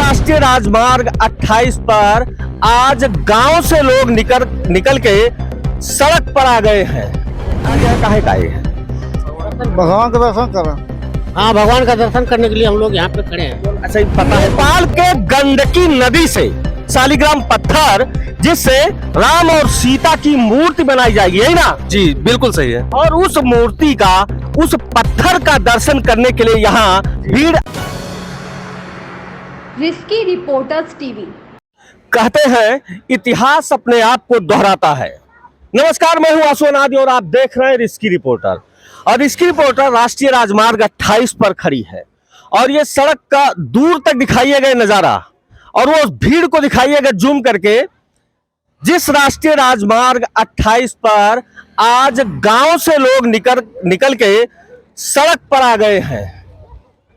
राष्ट्रीय राजमार्ग 28 पर आज गांव से लोग निकल के सड़क पर आ गए हैं। आज यहाँ काहे का आए हैं? भगवान का दर्शन करें। हाँ, भगवान का दर्शन करने के लिए हम लोग यहाँ पे खड़े हैं। अच्छा, पता है नेपाल के गंडकी नदी से शालिग्राम पत्थर जिससे राम और सीता की मूर्ति बनाई जाएगी, है ना? जी बिल्कुल सही है। और उस मूर्ति का, उस पत्थर का दर्शन करने के लिए यहाँ भीड़। Risky reporters TV. कहते हैं इतिहास अपने आप को दोहराता है। नमस्कार, मैं हूं आशु अनादि और आप देख रहे हैं रिस्की रिपोर्टर। और रिस्की रिपोर्टर राष्ट्रीय राजमार्ग 28 पर खड़ी है और ये सड़क का दूर तक दिखाइएगा नजारा और वो भीड़ को दिखाइएगा जूम करके। जिस राष्ट्रीय राजमार्ग 28 पर आज गांव से लोग निकल के सड़क पर आ गए हैं।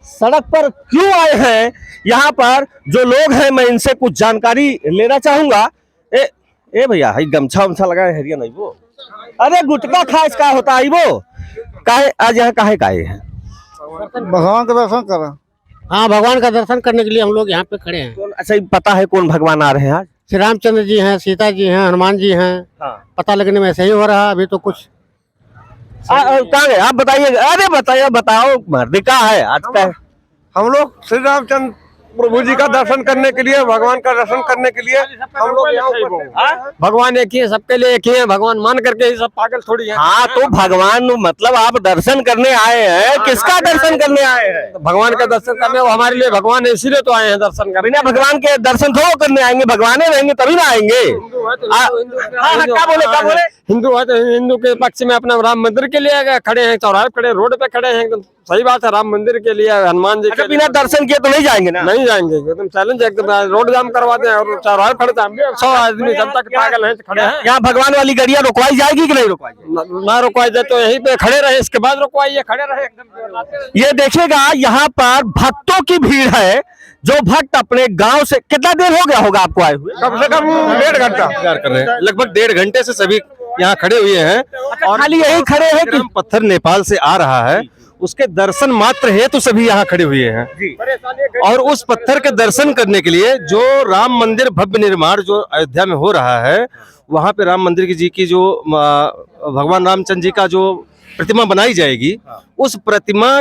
सड़क पर क्यों आए हैं, यहाँ पर जो लोग हैं मैं इनसे कुछ जानकारी लेना चाहूंगा। ए भैया, गमछा उमछा लगाए हरिया नहीं वो? अरे गुटका खा इसका होता है वो काहे? आज यहाँ काहे का आए हैं? भगवान का दर्शन करें। हाँ, भगवान का दर्शन करने के लिए हम लोग यहाँ पे खड़े हैं। अच्छा, पता है कौन भगवान आ रहे हैं आज? श्री रामचंद्र जी हैं, सीता जी हैं, हनुमान जी हैं। हाँ। पता लगने में सही हो रहा है अभी तो कुछ। कहाँ गए आप? बताइए। अरे बताओ मर्द का है आज का? हम लोग श्री रामचंद्र प्रभु जी का दर्शन करने के लिए, भगवान का दर्शन करने के लिए हम लोग यहाँ उपस्थित हैं। भगवान एक ही है, सबके लिए एक ही है। भगवान मान करके ही सब पागल थोड़ी है। हाँ, तो भगवान मतलब आप दर्शन करने आए हैं। किसका दर्शन करने आए हैं? भगवान का दर्शन करने, वो हमारे लिए भगवान है, इसीलिए तो आए हैं दर्शन करने। बिना भगवान के दर्शन थोड़ा करने आएंगे, भगवान रहेंगे तभी ना आएंगे। क्या बोले? हिंदू है तो हिंदू के पक्ष में अपना राम मंदिर के लिए खड़े हैं, चौराहे खड़े, रोड पे खड़े हैं। एकदम सही बात है, राम मंदिर के लिए, हनुमान जी के बिना दर्शन किए तो नहीं जाएंगे ना? नहीं जाएंगे, एकदम चैलेंज, एकदम रोड जाम करवाते हैं और चौराहे खड़े हैं। 100 आदमी जनता के पागल हैं, खड़े हैं। यहाँ भगवान वाली गाड़ियाँ रुकवाई जाएगी कि नहीं रुकवाई? ना रुकवाई जाए तो यहीं पे खड़े रहे, इसके बाद रुकवाइए, खड़े रहे एकदम। ये देखिएगा, यहाँ पर भक्तों की भीड़ है। जो भक्त अपने गांव से, कितना देर हो गया होगा आपको आए हुए? कम से कम 1.5 घंटा कर रहे हैं, लगभग 1.5 घंटे से सभी यहाँ खड़े हुए हैं। और खाली यही खड़े हैं कि पत्थर नेपाल से आ रहा है, उसके दर्शन मात्र है तो सभी यहाँ खड़े हुए हैं। और उस पत्थर के दर्शन करने के लिए जो राम मंदिर भव्य निर्माण जो अयोध्या में हो रहा है, वहाँ पे राम मंदिर जी की जो भगवान रामचंद्र जी का जो प्रतिमा बनाई जाएगी, उस प्रतिमा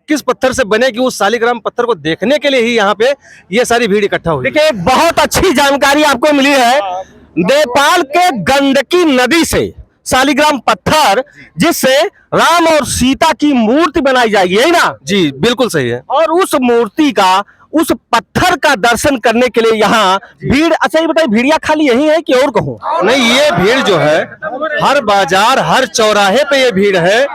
किस पत्थर से बनेगी, उस शालिग्राम पत्थर को देखने के लिए ही यहाँ पे ये सारी भीड़ इकट्ठा हुई। देखिए, बहुत अच्छी जानकारी आपको मिली है। नेपाल के गंडकी नदी से शालिग्राम पत्थर जिससे राम और सीता की मूर्ति बनाई जाएगी, है ना? जी बिल्कुल सही है। और उस मूर्ति का, उस पत्थर का दर्शन करने के लिए यहाँ भीड़। अच्छा, ये बताइए, भीड़िया खाली यही है कि और कहूँ? नहीं, ये भीड़ जो है हर बाजार, हर चौराहे पे ये भीड़ है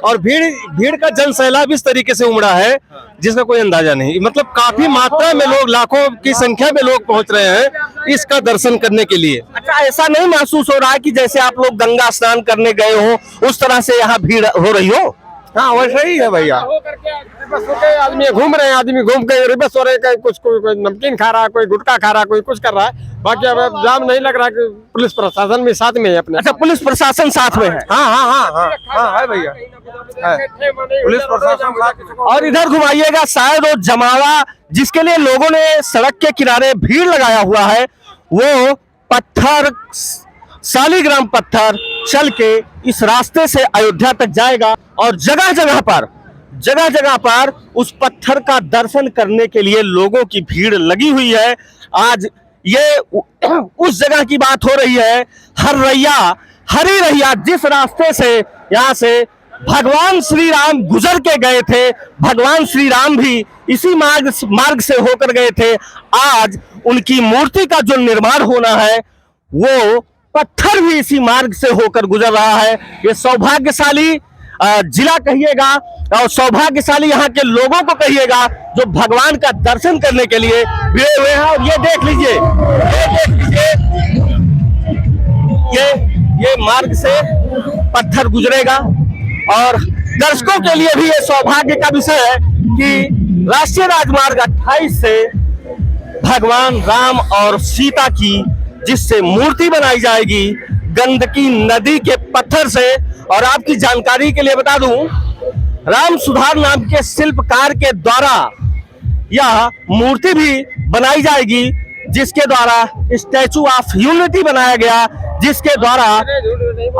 और भीड़ का जन सैलाब इस तरीके से उमड़ा है जिसका कोई अंदाजा नहीं। मतलब काफी मात्रा में लोग, लाखों की संख्या में लोग पहुंच रहे हैं इसका दर्शन करने के लिए। अच्छा, ऐसा नहीं महसूस हो रहा है कि जैसे आप लोग गंगा स्नान करने गए हो उस तरह से यहाँ भीड़ हो रही हो? हाँ, वैसे ही है भैया। आदमी घूम रहे हैं, आदमी घूम के रिबस हो रहे हैं, कुछ कोई नमकीन खा रहा है, कोई गुटखा खा रहा है, कोई कुछ कर रहा है। बाकी अब जाम नहीं लग रहा कि पुलिस प्रशासन भी साथ में है अपने। अच्छा, पुलिस प्रशासन साथ में है? हाँ है भैया, पुलिस प्रशासन। और इधर घुमाइएगा, शायद वो जमावा जिसके लिए लोगों ने सड़क के किनारे भीड़ लगाया हुआ है, वो पत्थर, शालिग्राम पत्थर चल के इस रास्ते से अयोध्या तक जाएगा और जगह जगह पर उस पत्थर का दर्शन करने के लिए लोगों की भीड़ लगी हुई है। आज ये उस जगह की बात हो रही है, हरी रैया, जिस रास्ते से यहाँ से भगवान श्री राम गुजर के गए थे, भगवान श्री राम भी इसी मार्ग से होकर गए थे। आज उनकी मूर्ति का जो निर्माण होना है, वो पत्थर भी इसी मार्ग से होकर गुजर रहा है। ये सौभाग्यशाली जिला कहिएगा और सौभाग्यशाली यहाँ के लोगों को कहिएगा जो भगवान का दर्शन करने के लिए भिड़े हुए हैं। और ये देख लीजिए, ये मार्ग से पत्थर गुजरेगा और दर्शकों के लिए भी ये सौभाग्य का विषय है कि राष्ट्रीय राजमार्ग 28 से भगवान राम और सीता की जिससे मूर्ति बनाई जाएगी गंडकी नदी के पत्थर से। और आपकी जानकारी के लिए बता दूं, राम सुधार नाम के शिल्पकार के द्वारा यह मूर्ति भी बनाई जाएगी, जिसके द्वारा स्टैचू ऑफ यूनिटी बनाया गया, जिसके द्वारा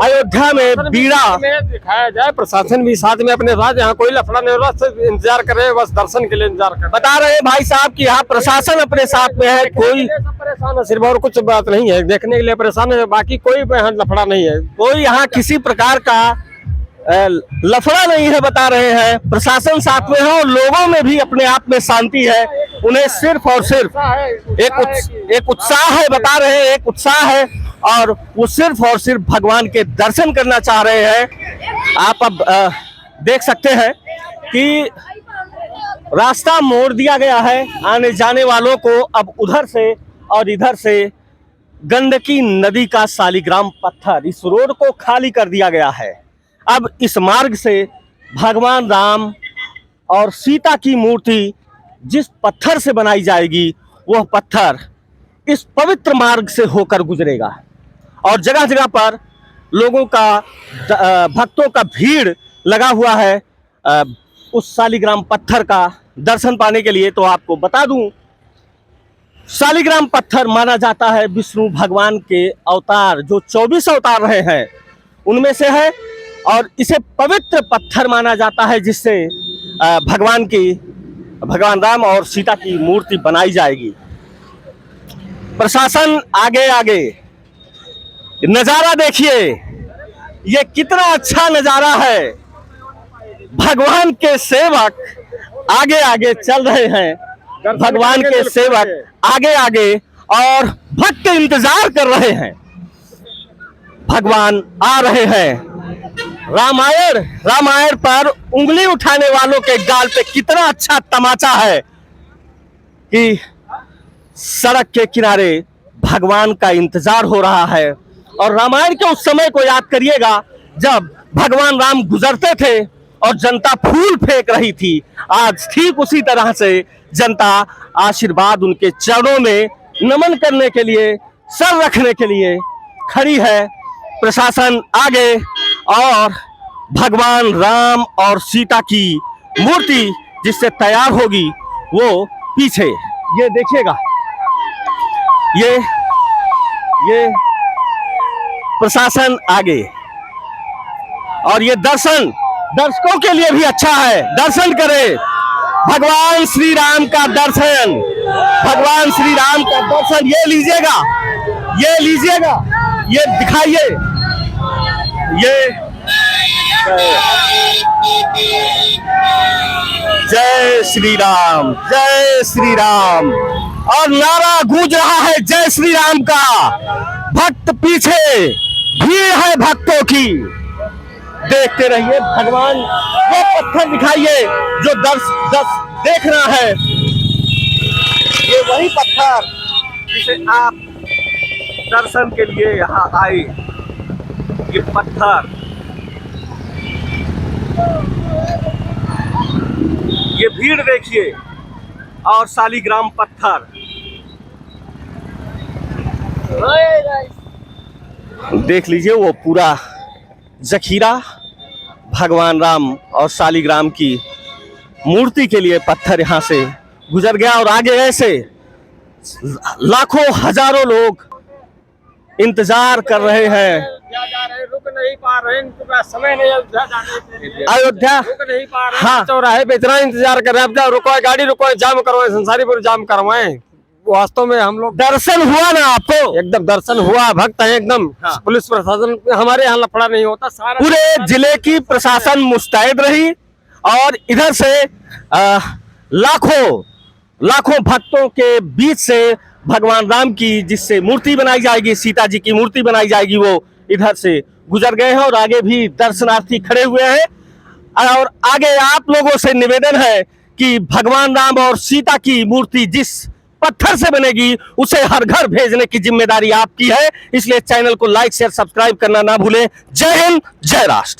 अयोध्या में बीड़ा दिखाया जाए। प्रशासन भी साथ में अपने साथ, यहाँ कोई लफड़ा नहीं हो रहा, सिर्फ इंतजार कर रहे हैं, बस दर्शन के लिए इंतजार कर रहे हैं। बता रहे हैं भाई साहब कि यहाँ प्रशासन अपने साथ में है, कोई सब परेशान है, सिर्फ और कुछ बात नहीं है, देखने के लिए परेशान है, बाकी कोई यहाँ लफड़ा नहीं है। कोई यहाँ किसी प्रकार का लफड़ा नहीं है, बता रहे हैं। प्रशासन साथ में है और लोगों में भी अपने आप में शांति है। उन्हें सिर्फ और सिर्फ एक उत्साह है, बता रहे हैं, एक उत्साह है और वो सिर्फ और सिर्फ भगवान के दर्शन करना चाह रहे हैं। आप अब देख सकते हैं कि रास्ता मोड़ दिया गया है आने जाने वालों को। अब उधर से और इधर से गंडकी नदी का शालिग्राम पत्थर, इस रोड को खाली कर दिया गया है। अब इस मार्ग से भगवान राम और सीता की मूर्ति जिस पत्थर से बनाई जाएगी, वह पत्थर इस पवित्र मार्ग से होकर गुजरेगा और जगह जगह पर लोगों का, भक्तों का भीड़ लगा हुआ है उस शालिग्राम पत्थर का दर्शन पाने के लिए। तो आपको बता दूं, शालिग्राम पत्थर माना जाता है विष्णु भगवान के अवतार, जो 24 अवतार रहे हैं उनमें से है और इसे पवित्र पत्थर माना जाता है, जिससे भगवान राम और सीता की मूर्ति बनाई जाएगी। प्रशासन आगे आगे, नजारा देखिए, ये कितना अच्छा नजारा है। भगवान के सेवक आगे आगे चल रहे हैं, भगवान के सेवक आगे आगे और भक्त इंतजार कर रहे हैं। भगवान आ रहे हैं। रामायण पर उंगली उठाने वालों के गाल पे कितना अच्छा तमाचा है कि सड़क के किनारे भगवान का इंतजार हो रहा है। और रामायण के उस समय को याद करिएगा जब भगवान राम गुजरते थे और जनता फूल फेंक रही थी। आज ठीक उसी तरह से जनता आशीर्वाद उनके चरणों में नमन करने के लिए, सर रखने के लिए खड़ी है। प्रशासन आगे और भगवान राम और सीता की मूर्ति जिससे तैयार होगी वो पीछे। ये देखिएगा, ये प्रशासन आगे और ये दर्शकों के लिए भी अच्छा है। दर्शन करें भगवान श्री राम का दर्शन, भगवान श्री राम का दर्शन। ये लीजिएगा, ये दिखाइए, ये जय श्री राम, जय श्री राम। और नारा गूंज रहा है जय श्री राम का। भक्त पीछे, भीड़ है भक्तों की। देखते रहिए भगवान, वो पत्थर दिखाइए जो देख रहा है। ये वही पत्थर जिसे आप दर्शन के लिए यहाँ आए। ये पत्थर, ये भीड़ देखिए और शालिग्राम पत्थर। देख लीजिए वो पूरा जखीरा भगवान राम और शालिग्राम की मूर्ति के लिए पत्थर यहाँ से गुजर गया और आगे ऐसे लाखों हजारों लोग इंतजार कर रहे हैं। रुक नहीं पा रहे, इनके पास समय नहीं है अयोध्या रुक नहीं पा रहे। हाँ, चौराहे पे इतना इंतजार कर रहे हैं, अब जाओ रुकवाए, गाड़ी रुकवाए, जाम करवाए, संसारीपुर जाम करवाए। वास्तव में हम लोग, दर्शन हुआ ना आपको? एकदम दर्शन हुआ, भक्त है एकदम। हाँ। पुलिस प्रशासन हमारे यहाँ लफड़ा नहीं होता, सारा पूरे जिले की प्रशासन मुस्तैद रही और इधर से लाखों भक्तों के बीच से भगवान राम की जिससे मूर्ति बनाई जाएगी, सीता जी की मूर्ति बनाई जाएगी, वो इधर से गुजर गए हैं और आगे भी दर्शनार्थी खड़े हुए हैं। और आगे आप लोगों से निवेदन है कि भगवान राम और सीता की मूर्ति जिस पत्थर से बनेगी उसे हर घर भेजने की जिम्मेदारी आपकी है। इसलिए चैनल को लाइक शेयर सब्सक्राइब करना ना भूलें। जय हिंद, जय राष्ट्र।